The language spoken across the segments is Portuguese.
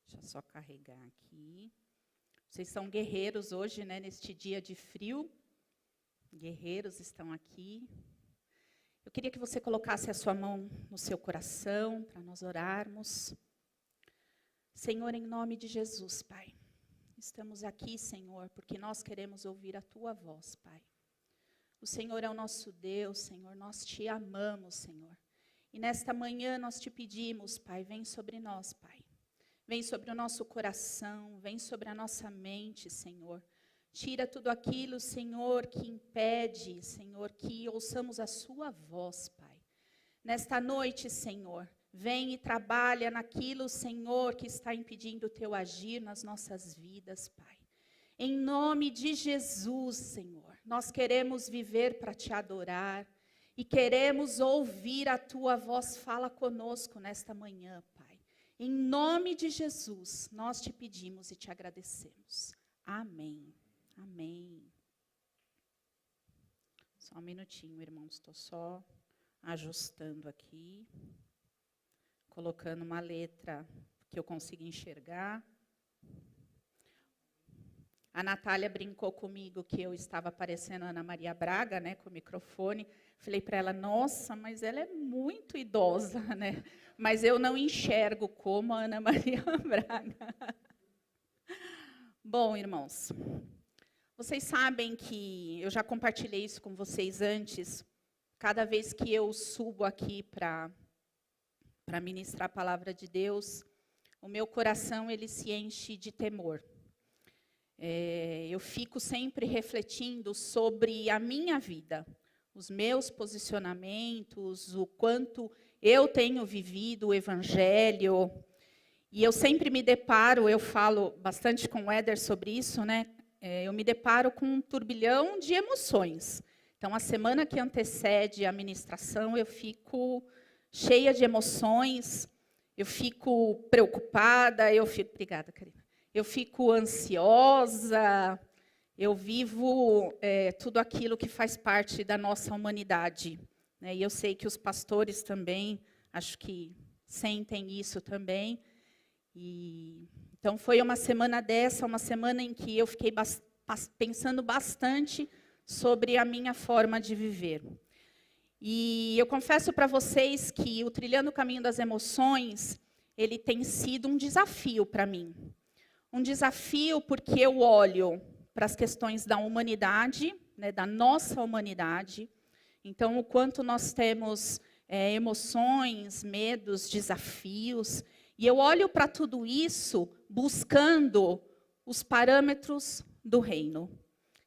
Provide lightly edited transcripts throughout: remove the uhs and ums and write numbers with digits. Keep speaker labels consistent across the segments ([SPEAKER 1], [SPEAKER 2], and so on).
[SPEAKER 1] Deixa eu só carregar aqui. Vocês são guerreiros hoje, né, neste dia de frio. Guerreiros estão aqui. Eu queria que você colocasse a sua mão no seu coração, para nós orarmos. Senhor, em nome de Jesus, Pai, estamos aqui, Senhor, porque nós queremos ouvir a Tua voz, Pai. O Senhor é o nosso Deus, Senhor, nós Te amamos, Senhor. E nesta manhã nós Te pedimos, Pai, vem sobre nós, Pai. Vem sobre o nosso coração, vem sobre a nossa mente, Senhor. Tira tudo aquilo, Senhor, que impede, Senhor, que ouçamos a Sua voz, Pai. Nesta noite, Senhor, vem e trabalha naquilo, Senhor, que está impedindo o Teu agir nas nossas vidas, Pai. Em nome de Jesus, Senhor, nós queremos viver para Te adorar e queremos ouvir a Tua voz. Fala conosco nesta manhã, Pai. Em nome de Jesus, nós Te pedimos e Te agradecemos. Amém. Amém. Só um minutinho, irmãos, estou só ajustando aqui, colocando uma letra que eu consiga enxergar. A Natália brincou comigo que eu estava parecendo a Ana Maria Braga, né, com o microfone. Falei para ela, nossa, mas ela é muito idosa, né? Mas eu não enxergo como a Ana Maria Braga. Bom, irmãos, vocês sabem que eu já compartilhei isso com vocês antes. Cada vez que eu subo aqui para ministrar a palavra de Deus, o meu coração ele se enche de temor. Eu fico sempre refletindo sobre a minha vida, os meus posicionamentos, o quanto eu tenho vivido o Evangelho. E eu sempre me deparo, eu falo bastante com o Éder sobre isso, né? Eu me deparo com um turbilhão de emoções. Então, a semana que antecede a ministração, eu fico cheia de emoções, eu fico preocupada, obrigada, Karina. Eu fico ansiosa, eu vivo tudo aquilo que faz parte da nossa humanidade. Né? E eu sei que os pastores também, acho que sentem isso também. Então, foi uma semana dessa, uma semana em que eu fiquei pensando bastante sobre a minha forma de viver. E eu confesso para vocês que o Trilhando o Caminho das Emoções, ele tem sido um desafio para mim. Um desafio porque eu olho para as questões da humanidade, né, da nossa humanidade. Então, o quanto nós temos emoções, medos, desafios. E eu olho para tudo isso buscando os parâmetros do reino.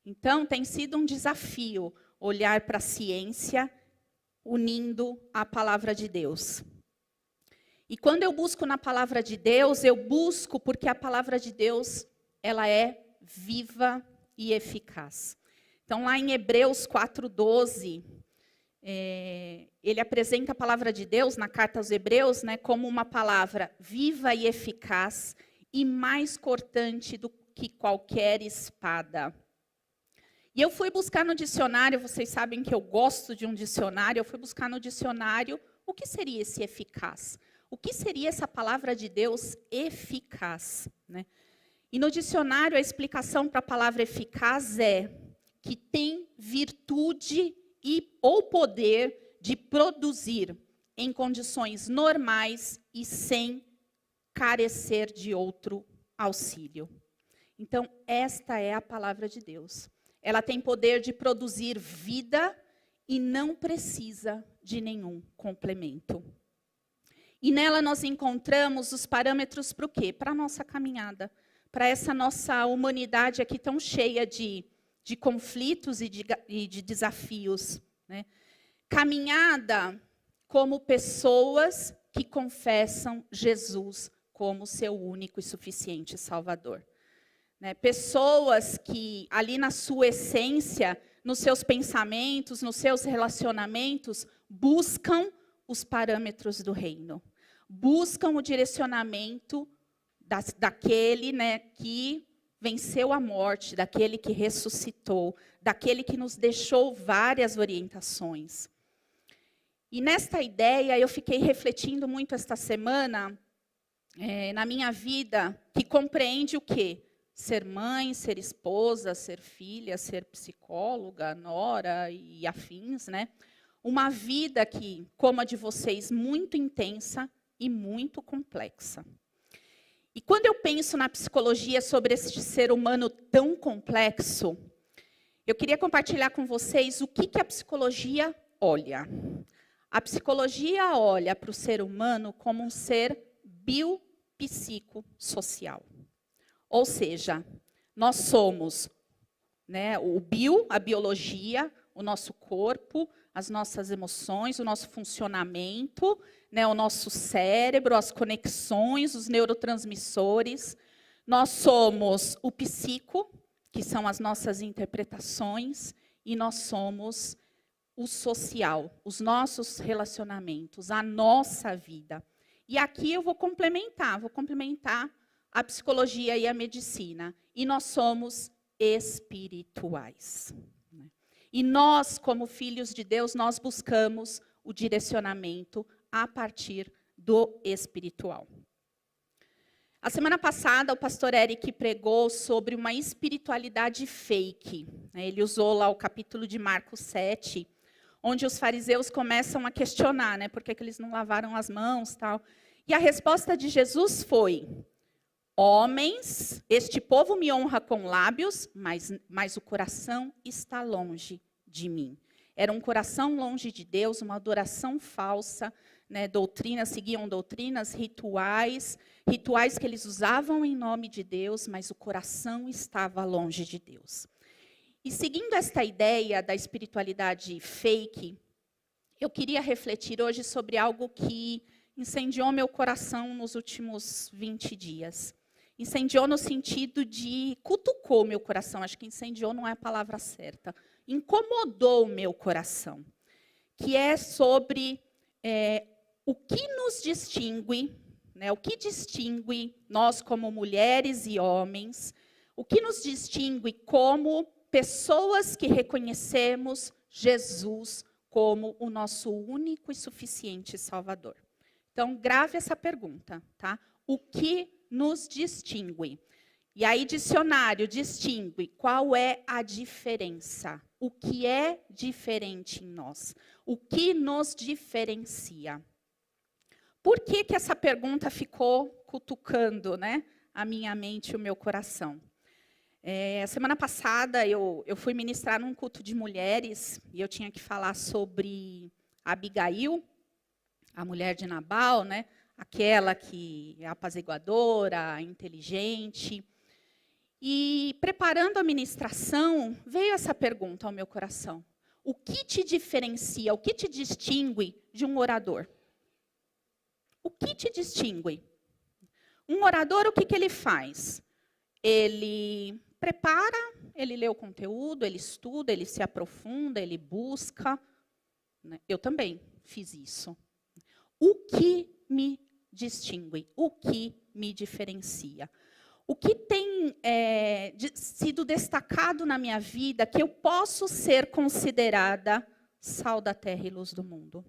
[SPEAKER 1] Então, tem sido um desafio olhar para a ciência, unindo a palavra de Deus. E quando eu busco na palavra de Deus, eu busco porque a palavra de Deus, ela é viva e eficaz. Então, lá em Hebreus 4:12, ele apresenta a palavra de Deus, na carta aos Hebreus, né, como uma palavra viva e eficaz e mais cortante do que qualquer espada. E eu fui buscar no dicionário, vocês sabem que eu gosto de um dicionário, eu fui buscar no dicionário o que seria esse eficaz. O que seria essa palavra de Deus eficaz? Né? E no dicionário, a explicação para a palavra eficaz é que tem virtude ou poder de produzir em condições normais e sem carecer de outro auxílio. Então, esta é a palavra de Deus. Ela tem poder de produzir vida e não precisa de nenhum complemento. E nela nós encontramos os parâmetros para o quê? Para a nossa caminhada, para essa nossa humanidade aqui tão cheia de conflitos e de desafios. Né? Caminhada como pessoas que confessam Jesus como seu único e suficiente Salvador. Né? Pessoas que ali na sua essência, nos seus pensamentos, nos seus relacionamentos, buscam os parâmetros do reino. Buscam o direcionamento daquele, né, que venceu a morte, daquele que ressuscitou, daquele que nos deixou várias orientações. E nesta ideia, eu fiquei refletindo muito esta semana, na minha vida que compreende o quê? Ser mãe, ser esposa, ser filha, ser psicóloga, nora e afins, né? Uma vida que, como a de vocês, muito intensa e muito complexa. E quando eu penso na psicologia sobre este ser humano tão complexo, eu queria compartilhar com vocês o que a psicologia olha. A psicologia olha para o ser humano como um ser biopsicossocial. Ou seja, nós somos, né, a biologia, o nosso corpo, as nossas emoções, o nosso funcionamento, né, o nosso cérebro, as conexões, os neurotransmissores. Nós somos o psico, que são as nossas interpretações, e nós somos o social, os nossos relacionamentos, a nossa vida. E aqui eu vou complementar a psicologia e a medicina. E nós somos espirituais. E nós, como filhos de Deus, nós buscamos o direcionamento a partir do espiritual. A semana passada, o pastor Eric pregou sobre uma espiritualidade fake. Ele usou lá o capítulo de Marcos 7, onde os fariseus começam a questionar, né, por que eles não lavaram as mãos, tal. E a resposta de Jesus foi: homens, este povo me honra com lábios, mas o coração está longe de mim. Era um coração longe de Deus, uma adoração falsa, né, seguiam doutrinas, rituais que eles usavam em nome de Deus, mas o coração estava longe de Deus. E seguindo esta ideia da espiritualidade fake, eu queria refletir hoje sobre algo que incendiou meu coração nos últimos 20 dias. Incendiou no sentido de cutucou meu coração, acho que incendiou não é a palavra certa. Incomodou o meu coração, que é sobre o que nos distingue, né, o que distingue nós como mulheres e homens, o que nos distingue como pessoas que reconhecemos Jesus como o nosso único e suficiente Salvador. Então, grave essa pergunta, tá? O que nos distingue? E aí, dicionário, distingue. Qual é a diferença? O que é diferente em nós? O que nos diferencia? Por que essa pergunta ficou cutucando, né, a minha mente e o meu coração? Semana passada, eu fui ministrar num culto de mulheres, e eu tinha que falar sobre Abigail, a mulher de Nabal, né, aquela que é apaziguadora, inteligente. E preparando a ministração, veio essa pergunta ao meu coração: o que te diferencia, o que te distingue de um orador? O que te distingue? Um orador, o que ele faz? Ele prepara, ele lê o conteúdo, ele estuda, ele se aprofunda, ele busca. Eu também fiz isso. O que me distingue? O que me diferencia? O que tem sido destacado na minha vida que eu posso ser considerada sal da terra e luz do mundo?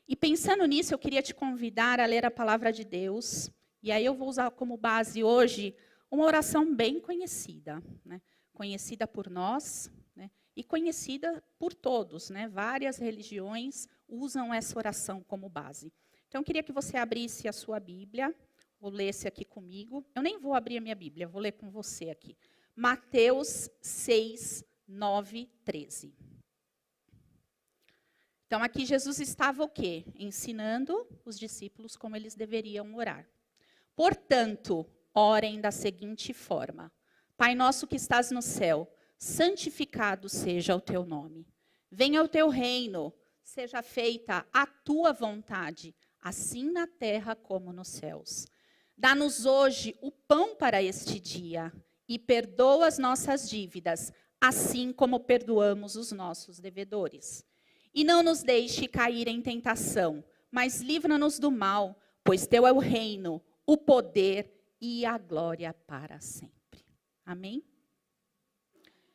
[SPEAKER 1] E pensando nisso, eu queria te convidar a ler a palavra de Deus. E aí eu vou usar como base hoje uma oração bem conhecida, né? Conhecida por nós, né? E conhecida por todos, né? Várias religiões usam essa oração como base. Então, eu queria que você abrisse a sua Bíblia, ou lesse aqui comigo. Eu nem vou abrir a minha Bíblia, vou ler com você aqui. Mateus 6, 9, 13. Então, aqui Jesus estava o quê? Ensinando os discípulos como eles deveriam orar. Portanto, orem da seguinte forma: Pai nosso que estás no céu, santificado seja o teu nome. Venha o teu reino, seja feita a tua vontade, assim na terra como nos céus. Dá-nos hoje o pão para este dia e perdoa as nossas dívidas, assim como perdoamos os nossos devedores. E não nos deixe cair em tentação, mas livra-nos do mal, pois teu é o reino, o poder e a glória para sempre. Amém?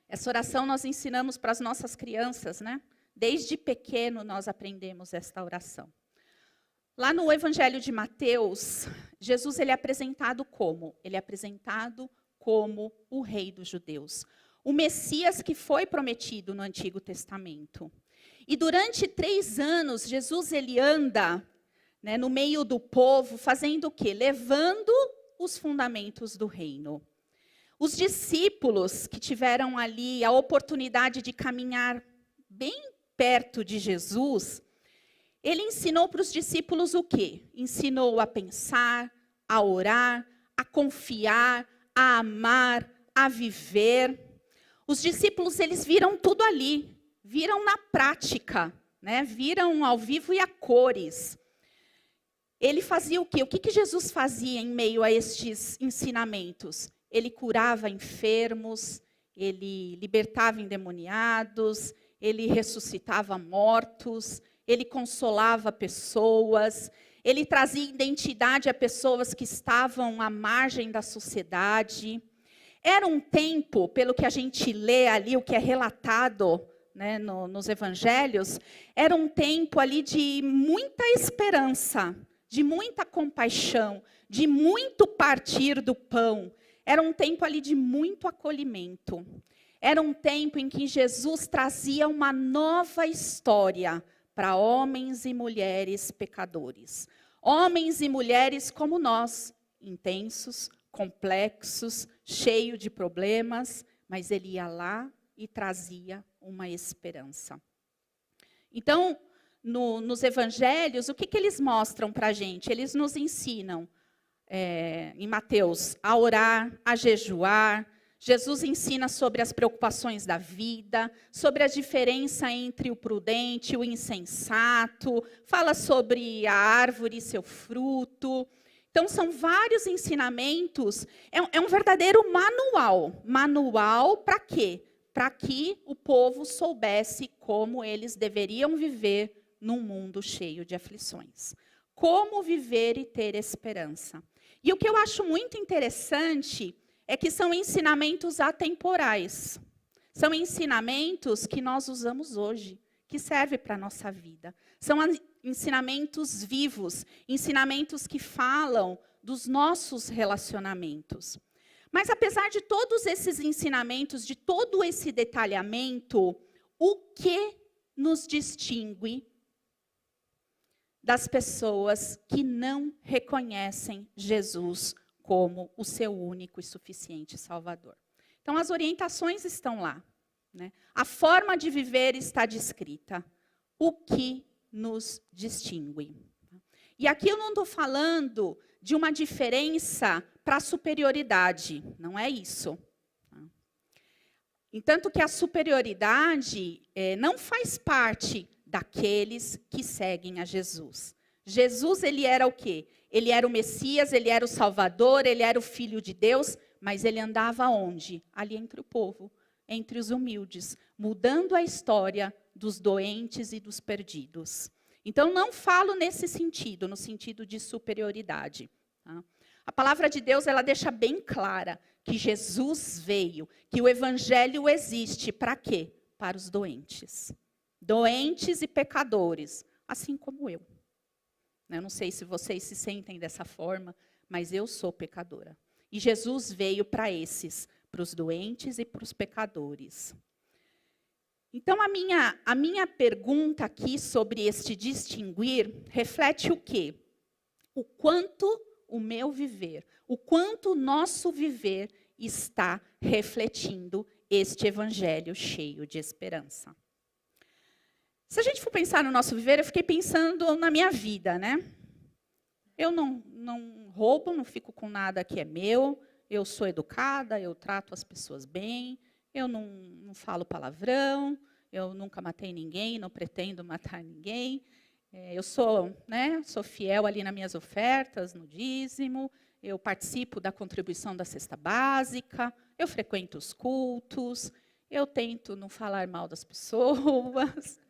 [SPEAKER 1] Essa oração nós ensinamos para as nossas crianças, né? Desde pequeno nós aprendemos esta oração. Lá no Evangelho de Mateus, Jesus ele é apresentado como? Ele é apresentado como o rei dos judeus. O Messias que foi prometido no Antigo Testamento. E durante 3 anos, Jesus ele anda, né, no meio do povo, fazendo o quê? Levando os fundamentos do reino. Os discípulos que tiveram ali a oportunidade de caminhar bem perto de Jesus, ele ensinou para os discípulos o quê? Ensinou a pensar, a orar, a confiar, a amar, a viver. Os discípulos, eles viram tudo ali, viram na prática, né? Viram ao vivo e a cores. Ele fazia o quê? O que Jesus fazia em meio a estes ensinamentos? Ele curava enfermos, ele libertava endemoniados, ele ressuscitava mortos, ele consolava pessoas, ele trazia identidade a pessoas que estavam à margem da sociedade. Era um tempo, pelo que a gente lê ali, o que é relatado, né, nos evangelhos, era um tempo ali de muita esperança, de muita compaixão, de muito partir do pão. Era um tempo ali de muito acolhimento. Era um tempo em que Jesus trazia uma nova história para homens e mulheres pecadores. Homens e mulheres como nós, intensos, complexos, cheios de problemas, mas ele ia lá e trazia uma esperança. Então, nos evangelhos, o que eles mostram para a gente? Eles nos ensinam, em Mateus, a orar, a jejuar. Jesus ensina sobre as preocupações da vida, sobre a diferença entre o prudente e o insensato, fala sobre a árvore e seu fruto. Então, são vários ensinamentos, é um verdadeiro manual. Manual para quê? Para que o povo soubesse como eles deveriam viver num mundo cheio de aflições. Como viver e ter esperança. E o que eu acho muito interessante é que são ensinamentos atemporais. São ensinamentos que nós usamos hoje, que servem para a nossa vida. São ensinamentos vivos, ensinamentos que falam dos nossos relacionamentos. Mas apesar de todos esses ensinamentos, de todo esse detalhamento, o que nos distingue das pessoas que não reconhecem Jesus como o seu único e suficiente Salvador? Então, as orientações estão lá, né? A forma de viver está descrita. O que nos distingue? E aqui eu não estou falando de uma diferença para superioridade, não é isso. Entanto que a superioridade não faz parte daqueles que seguem a Jesus. Jesus, ele era o quê? Ele era o Messias, ele era o Salvador, ele era o Filho de Deus, mas ele andava onde? Ali entre o povo, entre os humildes, mudando a história dos doentes e dos perdidos. Então, não falo nesse sentido, no sentido de superioridade. Tá? A palavra de Deus, ela deixa bem clara que Jesus veio, que o Evangelho existe para quê? Para os doentes. Doentes e pecadores, assim como eu. Eu não sei se vocês se sentem dessa forma, mas eu sou pecadora. E Jesus veio para esses, para os doentes e para os pecadores. Então, a minha pergunta aqui sobre este distinguir reflete o quê? O quanto o meu viver, o quanto o nosso viver está refletindo este evangelho cheio de esperança. Se a gente for pensar no nosso viver, eu fiquei pensando na minha vida, né? Eu não roubo, não fico com nada que é meu, eu sou educada, eu trato as pessoas bem, eu não falo palavrão, eu nunca matei ninguém, não pretendo matar ninguém, eu sou fiel ali nas minhas ofertas, no dízimo, eu participo da contribuição da cesta básica, eu frequento os cultos, eu tento não falar mal das pessoas.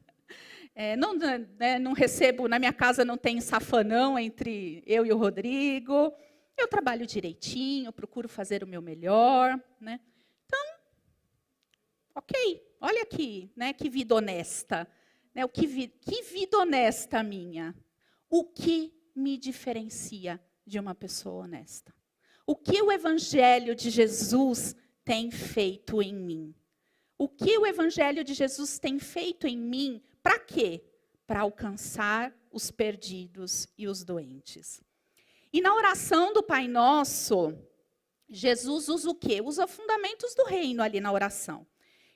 [SPEAKER 1] Não recebo, na minha casa não tem safanão entre eu e o Rodrigo. Eu trabalho direitinho, procuro fazer o meu melhor. Né? Então, ok, olha aqui, né, que vida honesta. Né, que vida honesta minha. O que me diferencia de uma pessoa honesta? O que o Evangelho de Jesus tem feito em mim? O que o Evangelho de Jesus tem feito em mim? Para quê? Para alcançar os perdidos e os doentes. E na oração do Pai Nosso, Jesus usa o quê? Usa fundamentos do reino ali na oração.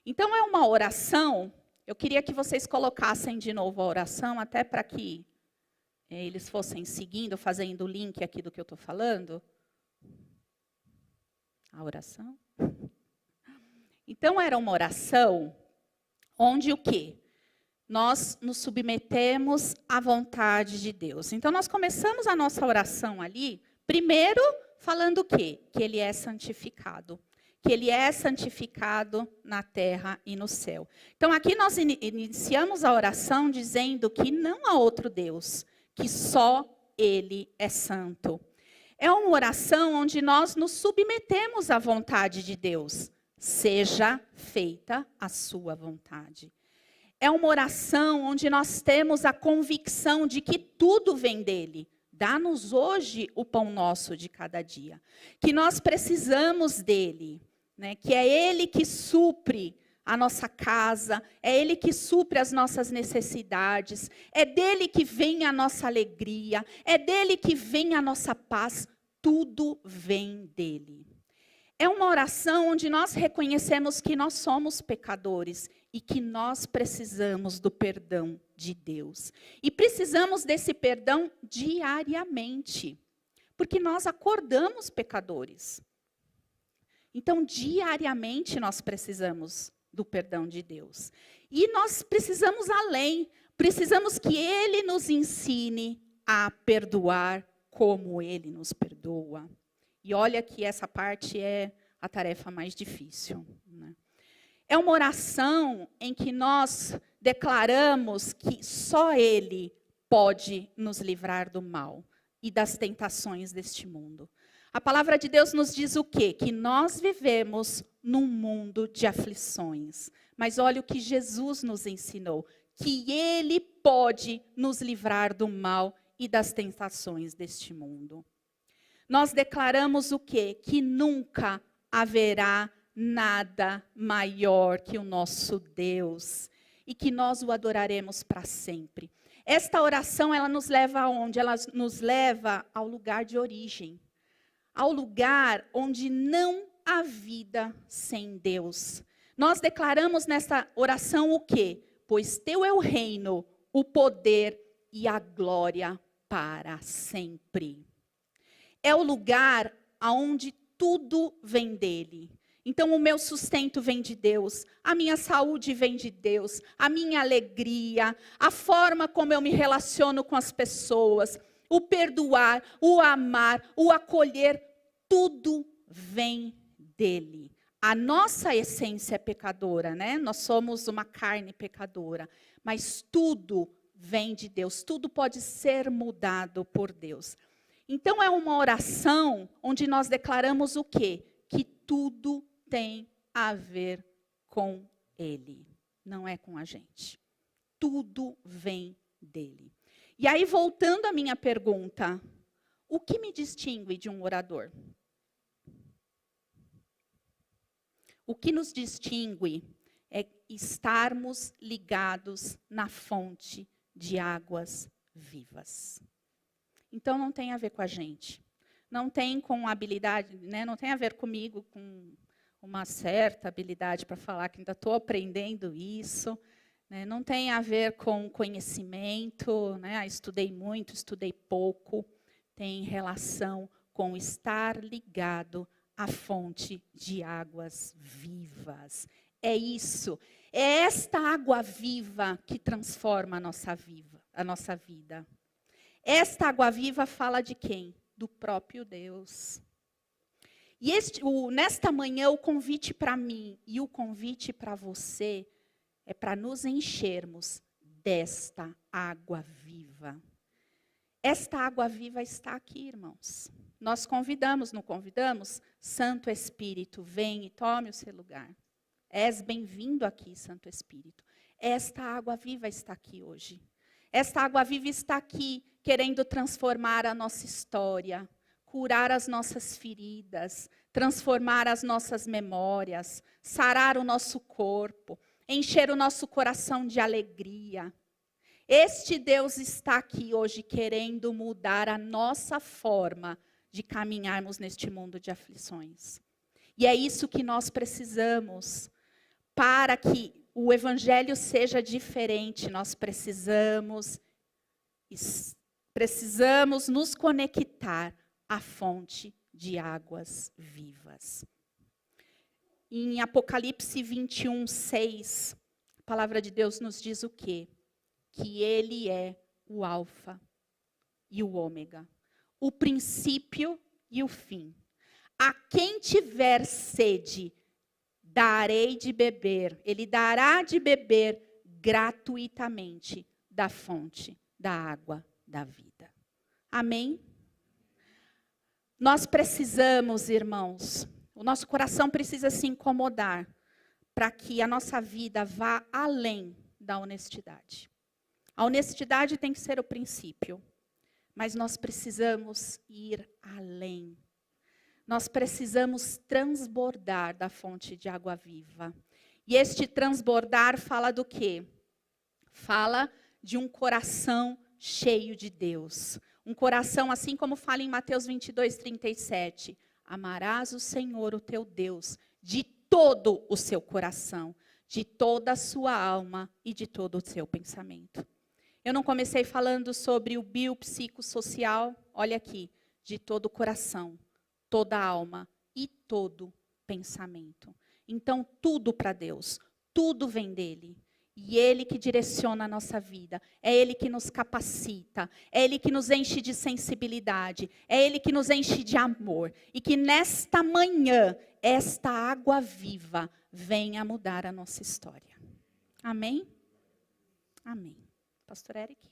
[SPEAKER 1] Então é uma oração, eu queria que vocês colocassem de novo a oração, até para que eles fossem seguindo, fazendo o link aqui do que eu estou falando. A oração. Então era uma oração onde o quê? Nós nos submetemos à vontade de Deus. Então nós começamos a nossa oração ali, primeiro falando o quê? Que Ele é santificado. Que Ele é santificado na terra e no céu. Então aqui nós iniciamos a oração dizendo que não há outro Deus, que só Ele é santo. É uma oração onde nós nos submetemos à vontade de Deus. Seja feita a sua vontade. É uma oração onde nós temos a convicção de que tudo vem dele. Dá-nos hoje o pão nosso de cada dia. Que nós precisamos dele, né? Que é ele que supre a nossa casa, é ele que supre as nossas necessidades, é dele que vem a nossa alegria, é dele que vem a nossa paz. Tudo vem dele. É uma oração onde nós reconhecemos que nós somos pecadores e que nós precisamos do perdão de Deus. E precisamos desse perdão diariamente, porque nós acordamos pecadores. Então, diariamente nós precisamos do perdão de Deus. E nós precisamos além, precisamos que Ele nos ensine a perdoar como Ele nos perdoa. E olha que essa parte é a tarefa mais difícil, né? É uma oração em que nós declaramos que só Ele pode nos livrar do mal e das tentações deste mundo. A palavra de Deus nos diz o quê? Que nós vivemos num mundo de aflições. Mas olha o que Jesus nos ensinou, que Ele pode nos livrar do mal e das tentações deste mundo. Nós declaramos o quê? Que nunca haverá nada maior que o nosso Deus e que nós o adoraremos para sempre. Esta oração, ela nos leva aonde? Ela nos leva ao lugar de origem, ao lugar onde não há vida sem Deus. Nós declaramos nesta oração o quê? Pois teu é o reino, o poder e a glória para sempre. É o lugar aonde tudo vem dele. Então o meu sustento vem de Deus, a minha saúde vem de Deus, a minha alegria, a forma como eu me relaciono com as pessoas, o perdoar, o amar, o acolher, tudo vem dele. A nossa essência é pecadora, né? Nós somos uma carne pecadora, mas tudo vem de Deus, tudo pode ser mudado por Deus. Então é uma oração onde nós declaramos o quê? Que tudo tem a ver com Ele, não é com a gente. Tudo vem dele. E aí, voltando à minha pergunta, o que me distingue de um orador? O que nos distingue é estarmos ligados na fonte de águas vivas. Então não tem a ver com a gente. Não tem com habilidade, né? Não tem a ver comigo, com uma certa habilidade para falar que ainda estou aprendendo isso. Né? Não tem a ver com conhecimento, né? Estudei muito, estudei pouco. Tem relação com estar ligado à fonte de águas vivas. É isso. É esta água viva que transforma a nossa vida. Esta água viva fala de quem? Do próprio Deus. E nesta manhã, o convite para mim e o convite para você é para nos enchermos desta água viva. Esta água viva está aqui, irmãos. Nós convidamos, não convidamos? Santo Espírito, vem e tome o seu lugar. És bem-vindo aqui, Santo Espírito. Esta água viva está aqui hoje. Esta água viva está aqui, querendo transformar a nossa história. curar as nossas feridas, transformar as nossas memórias, sarar o nosso corpo, encher o nosso coração de alegria. Este Deus está aqui hoje querendo mudar a nossa forma de caminharmos neste mundo de aflições. E é isso que nós precisamos. Para que o evangelho seja diferente, nós precisamos nos conectar à fonte de águas vivas. Em Apocalipse 21, 6, a palavra de Deus nos diz o quê? Que Ele é o Alfa e o Ômega, o princípio e o fim. A quem tiver sede, darei de beber, Ele dará de beber gratuitamente da fonte da água da vida. Amém? Nós precisamos, irmãos, o nosso coração precisa se incomodar para que a nossa vida vá além da honestidade. A honestidade tem que ser o princípio, mas nós precisamos ir além. Nós precisamos transbordar da fonte de água viva. E este transbordar fala do quê? Fala de um coração cheio de Deus. Um coração, assim como fala em Mateus 22, 37. Amarás o Senhor, o teu Deus, de todo o seu coração, de toda a sua alma e de todo o seu pensamento. Eu não comecei falando sobre o biopsicossocial, olha aqui, de todo o coração, toda a alma e todo pensamento. Então, tudo para Deus, tudo vem dele. E Ele que direciona a nossa vida, é Ele que nos capacita, é Ele que nos enche de sensibilidade, é Ele que nos enche de amor. E que nesta manhã, esta água viva venha mudar a nossa história. Amém? Amém. Pastor Eric.